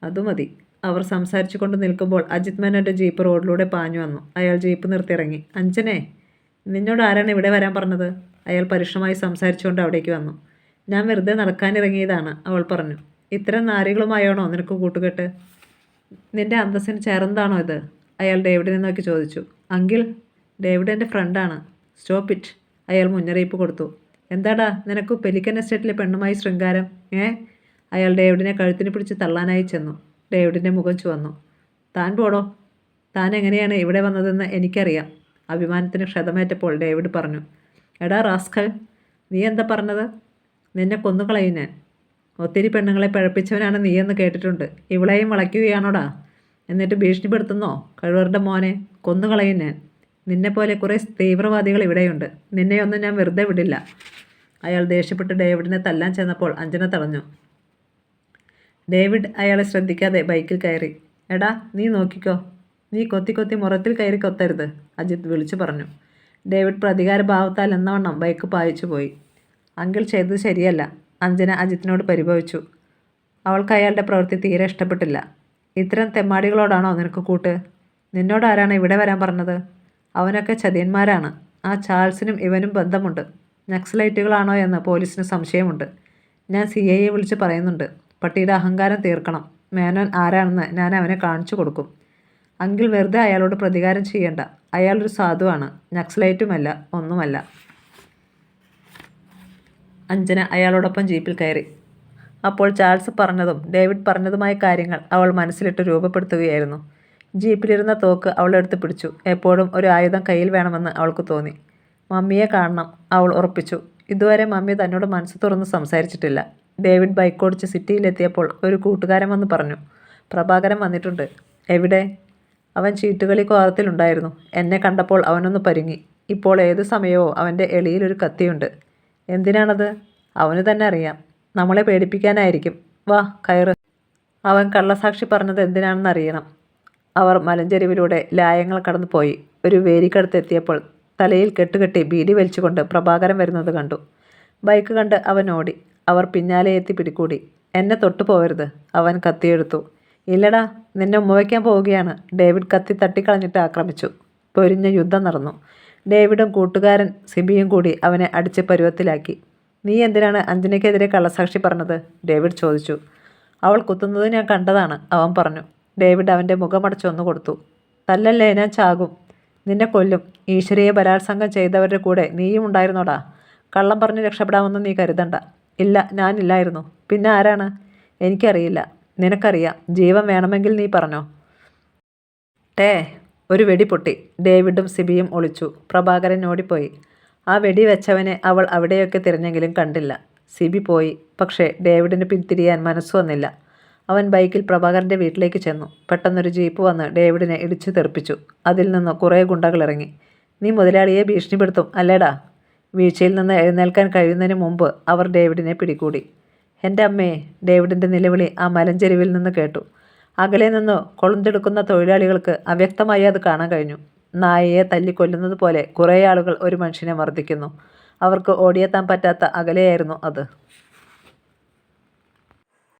അതുമതി. അവർ സംസാരിച്ചു കൊണ്ട് നിൽക്കുമ്പോൾ അജിത് മേനോൻ്റെ ജീപ്പ് റോഡിലൂടെ പാഞ്ഞു വന്നു. അയാൾ ജീപ്പ് നിർത്തിയിറങ്ങി. അഞ്ജനെ, നിന്നോട് ആരാണ് ഇവിടെ വരാൻ പറഞ്ഞത്? അയാൾ പരുഷമായി സംസാരിച്ചുകൊണ്ട് അവിടേക്ക് വന്നു. ഞാൻ വെറുതെ നടക്കാനിറങ്ങിയതാണ്, അവൾ പറഞ്ഞു. ഇത്തരം നാരികളുമായാണോ നിനക്ക് കൂട്ടുകെട്ട്? നിന്റെ അന്തസ്സിന് ചേർന്നതാണോ ഇത്? അയാൾ ഡേവിഡിനെ നോക്കി ചോദിച്ചു. അങ്കിൾ, ഡേവിഡ് എൻ്റെ ഫ്രണ്ടാണ്. സ്റ്റോപ്പ് ഇറ്റ്, അയാൾ മുന്നറിയിപ്പ് കൊടുത്തു. എന്താടാ നിനക്ക് പെലിക്കൻ എസ്റ്റേറ്റിലെ പെണ്ണുമായി ശൃംഗാരം? അയാൾ ഡേവിഡിനെ കഴുത്തിന് പിടിച്ച് തള്ളാനായി ചെന്നു. ഡേവിഡിൻ്റെ മുഖം ചുവന്നു. താൻ പോടോ. താൻ എങ്ങനെയാണ് ഇവിടെ വന്നതെന്ന് എനിക്കറിയാം, അഭിമാനത്തിന് ക്ഷതമേറ്റപ്പോൾ ഡേവിഡ് പറഞ്ഞു. എടാ റാസ്കൽ, നീ എന്താ പറഞ്ഞത്? നിന്നെ കൊന്നുകളയും ഞാൻ. ഒത്തിരി പെണ്ണുങ്ങളെ പഴപ്പിച്ചവനാണ് നീയെന്ന് കേട്ടിട്ടുണ്ട്. ഇവളെയും വളയ്ക്കുകയാണോടാ? എന്നിട്ട് ഭീഷണിപ്പെടുത്തുന്നോ? കഴിവറുടെ മോനെ, കൊന്നുകളയും ഞാൻ. നിന്നെപ്പോലെ കുറേ തീവ്രവാദികൾ ഇവിടെയുണ്ട്. നിന്നെയൊന്നും ഞാൻ വെറുതെ വിടില്ല. അയാൾ ദേഷ്യപ്പെട്ട് ഡേവിഡിനെ തല്ലാൻ ചെന്നപ്പോൾ അഞ്ജന തടഞ്ഞു. ഡേവിഡ് അയാളെ ശ്രദ്ധിക്കാതെ ബൈക്കിൽ കയറി. എടാ, നീ നോക്കിക്കോ. നീ കൊത്തി കൊത്തി മുറത്തിൽ കയറി കൊത്തരുത്, അജിത് വിളിച്ചു പറഞ്ഞു. ഡേവിഡ് പ്രതികാരഭാവത്താൽ എന്നവണ്ണം ബൈക്ക് പായിച്ചു പോയി. അങ്കിൾ ചെയ്തത് ശരിയല്ല, അഞ്ജന അജിത്തിനോട് പരിഭവിച്ചു. അവൾക്ക് അയാളുടെ പ്രവൃത്തി തീരെ ഇഷ്ടപ്പെട്ടില്ല. ഇത്തരം തെമ്മാടികളോടാണോ നിനക്ക് കൂട്ട്? നിന്നോട് ആരാണ് ഇവിടെ വരാൻ പറഞ്ഞത്? അവനൊക്കെ ചതിയന്മാരാണ്. ആ ചാൾസിനും ഇവനും ബന്ധമുണ്ട്. നക്സലൈറ്റുകളാണോ എന്ന് പോലീസിന് സംശയമുണ്ട്. ഞാൻ CIയെ വിളിച്ച് പറയുന്നുണ്ട്. പട്ടിയുടെ അഹങ്കാരം തീർക്കണം. മേനോൻ ആരാണെന്ന് ഞാൻ അവനെ കാണിച്ചു കൊടുക്കും. അങ്കിൾ വെറുതെ അയാളോട് പ്രതികാരം ചെയ്യേണ്ട. അയാളൊരു സാധുവാണ്, നക്സലൈറ്റുമല്ല, ഒന്നുമല്ല. അഞ്ജന അയാളോടൊപ്പം ജീപ്പിൽ കയറി. അപ്പോൾ ചാൾസ് പറഞ്ഞതും ഡേവിഡ് പറഞ്ഞതുമായ കാര്യങ്ങൾ അവൾ മനസ്സിലിട്ട് രൂപപ്പെടുത്തുകയായിരുന്നു. ജീപ്പിലിരുന്ന തോക്ക് അവളെടുത്ത് പിടിച്ചു. എപ്പോഴും ഒരു ആയുധം കയ്യിൽ വേണമെന്ന് അവൾക്ക് തോന്നി. മമ്മിയെ കാണണം, അവൾ ഉറപ്പിച്ചു. ഇതുവരെ മമ്മി തന്നോട് മനസ്സ് തുറന്ന് സംസാരിച്ചിട്ടില്ല. ഡേവിഡ് ബൈക്കോടിച്ച് സിറ്റിയിലെത്തിയപ്പോൾ ഒരു കൂട്ടുകാരൻ വന്ന് പറഞ്ഞു, പ്രഭാകരൻ വന്നിട്ടുണ്ട്. എവിടെ? അവൻ ചീട്ടുകളി കോറത്തിലുണ്ടായിരുന്നു. എന്നെ കണ്ടപ്പോൾ അവനൊന്ന് പരുങ്ങി. ഇപ്പോൾ ഏതു സമയവും അവൻ്റെ എളിയിലൊരു കത്തിയുണ്ട്. എന്തിനാണത്? അവന് തന്നെ അറിയാം. നമ്മളെ പേടിപ്പിക്കാനായിരിക്കും. വാ, കയറ്. അവൻ കള്ളസാക്ഷി പറഞ്ഞത് എന്തിനാണെന്ന് അറിയണം. അവർ മലഞ്ചെരിവിലൂടെ ലായങ്ങൾ കടന്നു പോയി. ഒരു വേലിക്കടുത്തെത്തിയപ്പോൾ തലയിൽ കെട്ടുകെട്ടി ബീഡി വലിച്ചുകൊണ്ട് പ്രഭാകരൻ വരുന്നത് കണ്ടു. ബൈക്ക് കണ്ട് അവൻ ഓടി. അവർ പിന്നാലെ എത്തി പിടികൂടി. എന്നെ തൊട്ടു പോവരുത്, അവൻ കത്തിയെടുത്തു. ഇല്ലടാ, നിന്നെ ഉമ്മവയ്ക്കാൻ പോവുകയാണ്. ഡേവിഡ് കത്തി തട്ടിക്കളഞ്ഞിട്ട് ആക്രമിച്ചു. പൊരിഞ്ഞ യുദ്ധം നടന്നു. ഡേവിഡും കൂട്ടുകാരൻ സിബിയും കൂടി അവനെ അടിച്ച് പരുവത്തിലാക്കി. നീ എന്തിനാണ് അഞ്ജനയ്ക്കെതിരെ കള്ളസാക്ഷി പറഞ്ഞത്? ഡേവിഡ് ചോദിച്ചു. അവൾ കുത്തുന്നത് ഞാൻ കണ്ടതാണ്, അവൻ പറഞ്ഞു. ഡേവിഡ് അവൻ്റെ മുഖമടച്ച് ഒന്ന് കൊടുത്തു. തല്ലല്ലേ, ഞാൻ ചാകും. നിന്നെ കൊല്ലും. ഈശ്വരീയ ബലാത്സംഗം ചെയ്തവരുടെ കൂടെ നീയും ഉണ്ടായിരുന്നോടാ. കള്ളം പറഞ്ഞ് രക്ഷപ്പെടാമെന്ന് നീ കരുതണ്ട. ഇല്ല, ഞാനില്ലായിരുന്നു. പിന്നെ ആരാണ്? എനിക്കറിയില്ല. നിനക്കറിയാം. ജീവൻ വേണമെങ്കിൽ നീ പറഞ്ഞോ. ടേ, ഒരു വെടി പൊട്ടി. ഡേവിഡും സിബിയും ഒളിച്ചു. പ്രഭാകരൻ ഓടിപ്പോയി. ആ വെടി വെച്ചവനെ അവൾ അവിടെയൊക്കെ തിരഞ്ഞെങ്കിലും കണ്ടില്ല. സിബി പോയി. പക്ഷേ ഡേവിഡിന് പിന്തിരിയാൻ മനസ്സ് വന്നില്ല. അവൻ ബൈക്കിൽ പ്രഭാകരൻ്റെ വീട്ടിലേക്ക് ചെന്നു. പെട്ടെന്നൊരു ജീപ്പ് വന്ന് ഡേവിഡിനെ ഇടിച്ചു തെറിപ്പിച്ചു. അതിൽ നിന്ന് കുറേ ഗുണ്ടകൾ ഇറങ്ങി. നീ മുതലാളിയെ ഭീഷണിപ്പെടുത്തും അല്ലേടാ? വീഴ്ചയിൽ നിന്ന് എഴുന്നേൽക്കാൻ കഴിയുന്നതിന് മുമ്പ് അവർ ഡേവിഡിനെ പിടികൂടി. എൻ്റെ അമ്മേ, ഡേവിഡിൻ്റെ നിലവിളി ആ മലഞ്ചെരുവിൽ നിന്ന് കേട്ടു. അകലെ നിന്ന് കൊളുന്തെടുക്കുന്ന തൊഴിലാളികൾക്ക് അവ്യക്തമായി അത് കാണാൻ കഴിഞ്ഞു. നായയെ തല്ലിക്കൊല്ലുന്നത് പോലെ കുറേ ആളുകൾ ഒരു മനുഷ്യനെ മർദ്ദിക്കുന്നു. അവർക്ക് ഓടിയെത്താൻ പറ്റാത്ത അകലെയായിരുന്നു അത്.